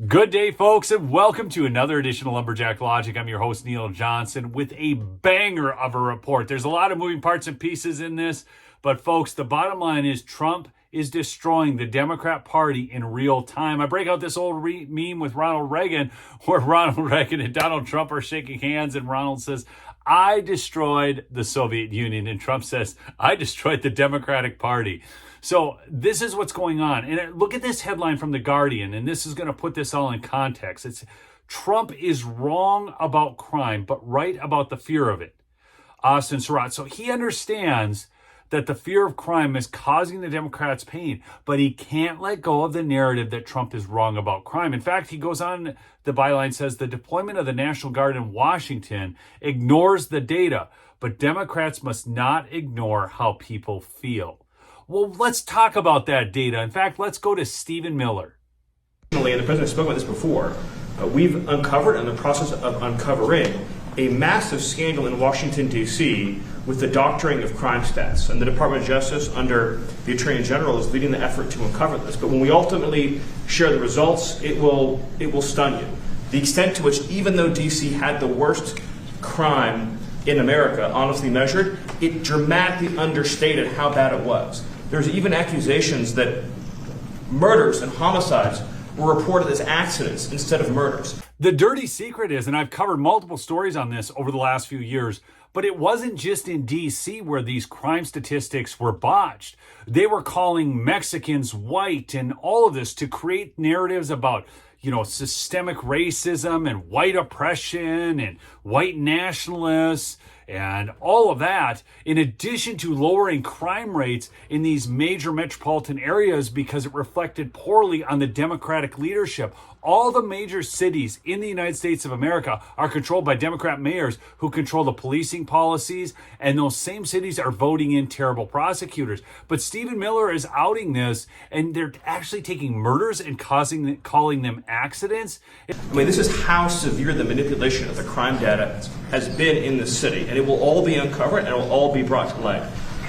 Good day, folks, and welcome to another edition of Lumberjack Logic. I'm your host, Neil Johnson, with a banger of a report. There's a lot of moving parts and pieces in this, but folks, the bottom line is Trump is destroying the Democrat Party in real time. I break out this old meme with Ronald Reagan, where Ronald Reagan and Donald Trump are shaking hands, and Ronald says, "I destroyed the Soviet Union," and Trump says, "I destroyed the Democratic Party." So this is what's going on. And look at this headline from The Guardian, and this is going to put this all in context. It's Trump is wrong about crime, but right about the fear of it. Austin Surratt. So he understands that the fear of crime is causing the Democrats pain, but he can't let go of the narrative that Trump is wrong about crime. In fact, he goes on, the byline says, the deployment of the National Guard in Washington ignores the data, but Democrats must not ignore how people feel. Well, let's talk about that data. In fact, let's go to Stephen Miller. And the president spoke about this before. We've uncovered, in the process of uncovering, a massive scandal in Washington, D.C. with the doctoring of crime stats. And the Department of Justice, under the Attorney General, is leading the effort to uncover this. But when we ultimately share the results, it will stun you. The extent to which, even though D.C. had the worst crime in America, honestly measured, it dramatically understated how bad it was. There's even accusations that murders and homicides were reported as accidents instead of murders. The dirty secret is, and I've covered multiple stories on this over the last few years, but it wasn't just in D.C. where these crime statistics were botched. They were calling Mexicans white and all of this to create narratives about, systemic racism and white oppression and white nationalists and all of that, in addition to lowering crime rates in these major metropolitan areas because it reflected poorly on the Democratic leadership. All the major cities in the United States of America are controlled by Democrat mayors who control the policing policies, and those same cities are voting in terrible prosecutors. But Stephen Miller is outing this, and they're actually taking murders and calling them accidents. This is how severe the manipulation of the crime data has been in the city, and it will all be uncovered and it will all be brought to light.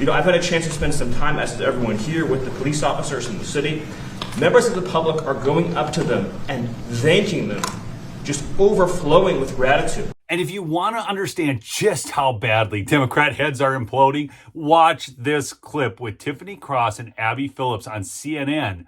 I've had a chance to spend some time, as does everyone here, with the police officers in the city. Members of the public are going up to them and thanking them, just overflowing with gratitude. And if you want to understand just how badly Democrat heads are imploding, watch this clip with Tiffany Cross and Abby Phillips on CNN,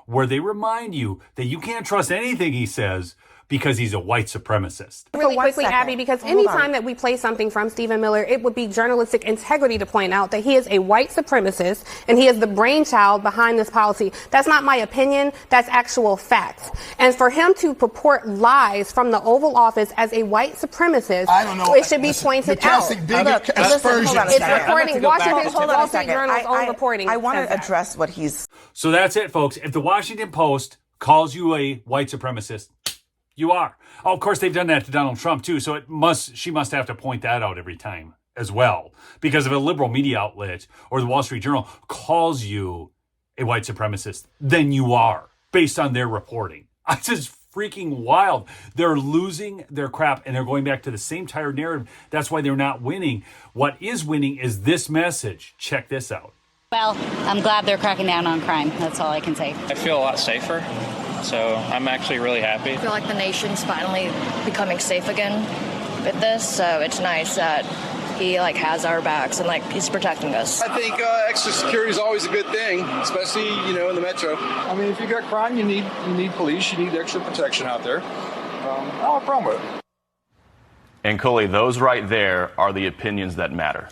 where they remind you that you can't trust anything he says because he's a white supremacist. Really quickly, Abby, because anytime that we play something from Stephen Miller, it would be journalistic integrity to point out that he is a white supremacist and he is the brainchild behind this policy. That's not my opinion. That's actual facts. And for him to purport lies from the Oval Office as a white supremacist, I don't know. it should be pointed out. It's reporting Washington Wall Street Journal's own reporting. I want to address what he's... So that's it, folks. If the Washington Post calls you a white supremacist, you are. Oh, of course, they've done that to Donald Trump, too. So she must have to point that out every time as well. Because if a liberal media outlet or the Wall Street Journal calls you a white supremacist, then you are, based on their reporting. It's just freaking wild. They're losing their crap and they're going back to the same tired narrative. That's why they're not winning. What is winning is this message. Check this out. Well, I'm glad they're cracking down on crime. That's all I can say. I feel a lot safer. So I'm actually really happy. I feel like the nation's finally becoming safe again with this, so it's nice that he has our backs and he's protecting us. I think extra security is always a good thing, especially in the metro. If you got crime, you need police, you need extra protection out there. I don't have a problem with it. And Coley, those right there are the opinions that matter.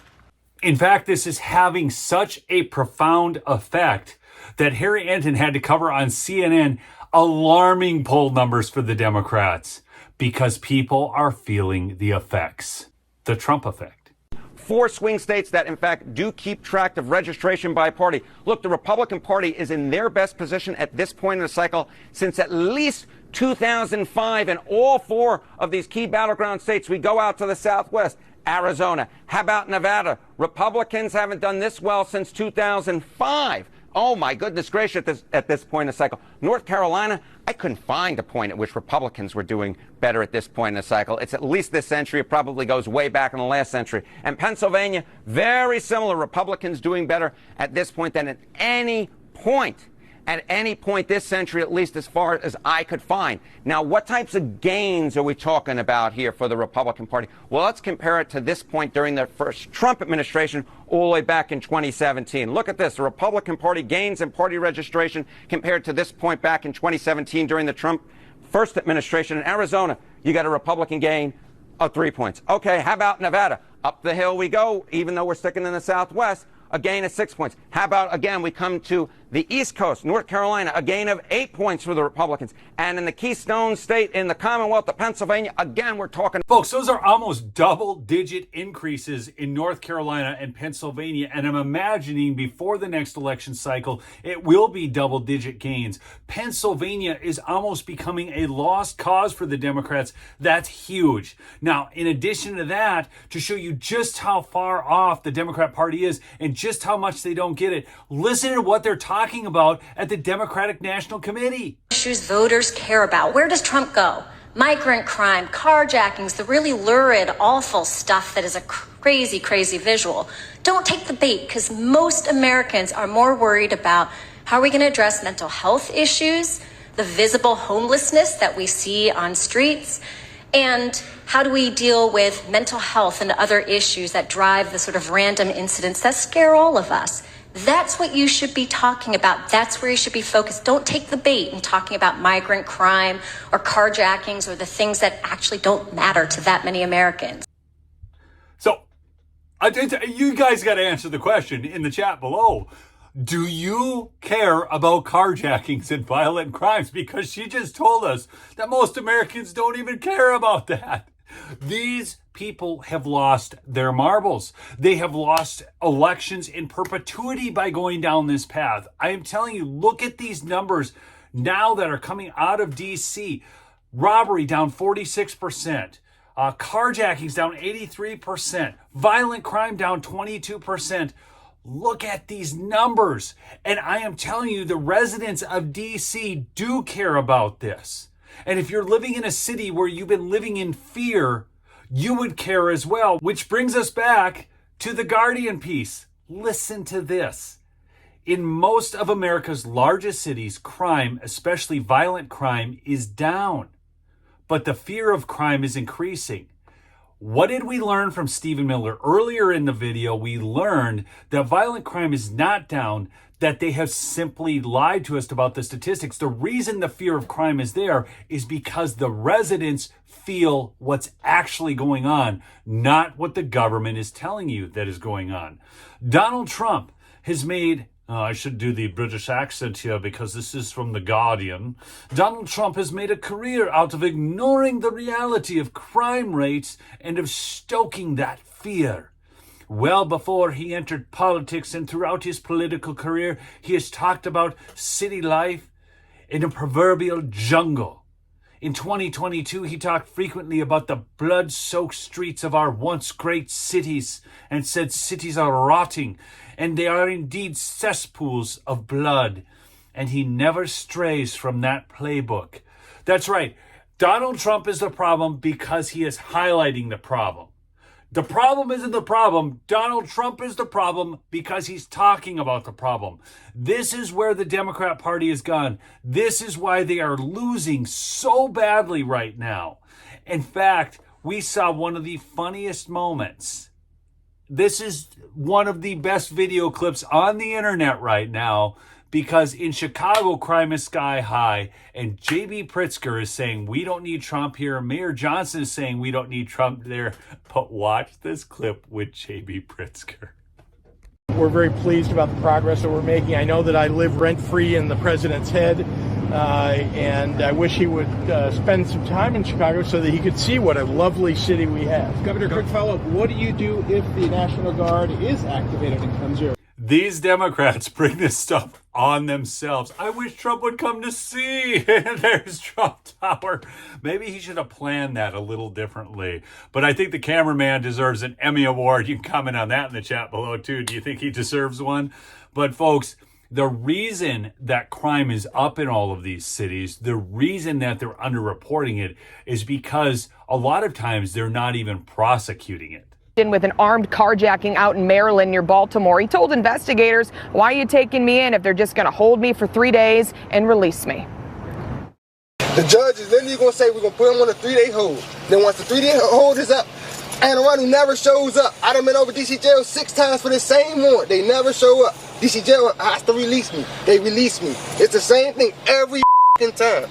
In fact, this is having such a profound effect that Harry Enton had to cover on CNN alarming poll numbers for the Democrats because people are feeling the effects. The Trump effect. 4 swing states that, in fact, do keep track of registration by party. Look, the Republican Party is in their best position at this point in the cycle since at least 2005. And all 4 of these key battleground states, we go out to the Southwest, Arizona. How about Nevada? Republicans haven't done this well since 2005. Oh, my goodness gracious, at this point in the cycle. North Carolina, I couldn't find a point at which Republicans were doing better at this point in the cycle. It's at least this century. It probably goes way back in the last century. And Pennsylvania, very similar. Republicans doing better at this point than at any point. at any point this century, at least as far as I could find. Now, what types of gains are we talking about here for the Republican Party? Well, let's compare it to this point during the first Trump administration all the way back in 2017. Look at this. The Republican Party gains in party registration compared to this point back in 2017 during the Trump first administration. In Arizona, you got a Republican gain of 3 points. Okay, how about Nevada? Up the hill we go, even though we're sticking in the Southwest. A gain of 6 points. How about, again, we come to the East Coast, North Carolina, a gain of 8 points for the Republicans. And in the Keystone State, in the Commonwealth of Pennsylvania, again, we're talking... Folks, those are almost double-digit increases in North Carolina and Pennsylvania, and I'm imagining before the next election cycle, it will be double-digit gains. Pennsylvania is almost becoming a lost cause for the Democrats. That's huge. Now, in addition to that, to show you just how far off the Democrat Party is and just how much they don't get it, listen to what they're talking about at the Democratic National Committee. Issues voters care about. Where does Trump go? Migrant crime, carjackings, the really lurid, awful stuff that is a crazy, crazy visual. Don't take the bait, because most Americans are more worried about how are we going to address mental health issues, the visible homelessness that we see on streets, and how do we deal with mental health and other issues that drive the sort of random incidents that scare all of us. That's what you should be talking about. That's where you should be focused. Don't take the bait in talking about migrant crime or carjackings or the things that actually don't matter to that many Americans. So, you guys got to answer the question in the chat below. Do you care about carjackings and violent crimes? Because she just told us that most Americans don't even care about that. These people have lost their marbles. They have lost elections in perpetuity by going down this path. I am telling you, look at these numbers now that are coming out of D.C. Robbery down 46%. Carjackings down 83%. Violent crime down 22%. Look at these numbers. And I am telling you, the residents of D.C. do care about this. And if you're living in a city where you've been living in fear, you would care as well. Which brings us back to the Guardian piece. Listen to this. In most of America's largest cities, crime, especially violent crime, is down. But the fear of crime is increasing. What did we learn from Stephen Miller? Earlier in the video, we learned that violent crime is not down, that they have simply lied to us about the statistics. The reason the fear of crime is there is because the residents feel what's actually going on, not what the government is telling you that is going on. Donald Trump has made... I should do the British accent here because this is from The Guardian. Donald Trump has made a career out of ignoring the reality of crime rates and of stoking that fear. Well before he entered politics and throughout his political career, he has talked about city life in a proverbial jungle. In 2022, he talked frequently about the blood-soaked streets of our once great cities and said cities are rotting and they are indeed cesspools of blood. And he never strays from that playbook. That's right. Donald Trump is the problem because he is highlighting the problem. The problem isn't the problem. Donald Trump is the problem because he's talking about the problem. This is where the Democrat Party has gone. This is why they are losing so badly right now. In fact, we saw one of the funniest moments. This is one of the best video clips on the internet right now because in Chicago, crime is sky high, and JB Pritzger is saying, we don't need Trump here. Mayor Johnson is saying, we don't need Trump there. But watch this clip with JB Pritzger. We're very pleased about the progress that we're making. I know that I live rent-free in the president's head, and I wish he would spend some time in Chicago so that he could see what a lovely city we have. Governor, quick follow-up. What do you do if the National Guard is activated and comes here? These Democrats bring this stuff on themselves. I wish Trump would come to see. There's Trump Tower. Maybe he should have planned that a little differently. But I think the cameraman deserves an Emmy Award. You can comment on that in the chat below, too. Do you think he deserves one? But, folks, the reason that crime is up in all of these cities, the reason that they're underreporting it is because a lot of times they're not even prosecuting it. with an armed carjacking out in Maryland near Baltimore. He told investigators, "Why are you taking me in if they're just going to hold me for 3 days and release me?" The judge is literally going to say we're going to put him on a 3-day hold. Then once the 3-day hold is up, and one who never shows up. I done been over DC jail 6 times for the same warrant. They never show up. DC jail has to release me. They release me. It's the same thing every time.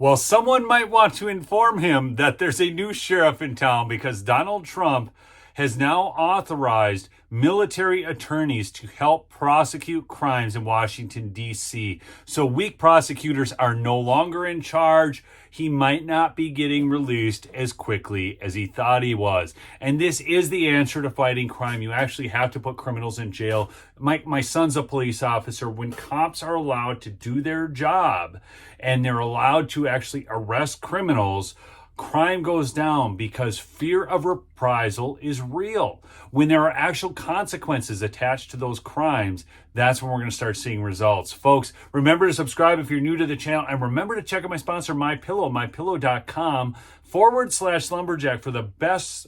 Well, someone might want to inform him that there's a new sheriff in town because Donald Trump has now authorized military attorneys to help prosecute crimes in Washington, D.C. So weak prosecutors are no longer in charge. He might not be getting released as quickly as he thought he was. And this is the answer to fighting crime. You actually have to put criminals in jail. My son's a police officer. When cops are allowed to do their job and they're allowed to actually arrest criminals, crime goes down because fear of reprisal is real. When there are actual consequences attached to those crimes, that's when we're going to start seeing results. Folks, remember to subscribe if you're new to the channel, and remember to check out my sponsor, MyPillow, mypillow.com/lumberjack for the best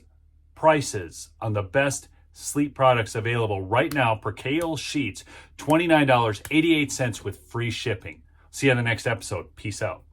prices on the best sleep products available right now. Percale sheets, $29.88 with free shipping. See you on the next episode. Peace out.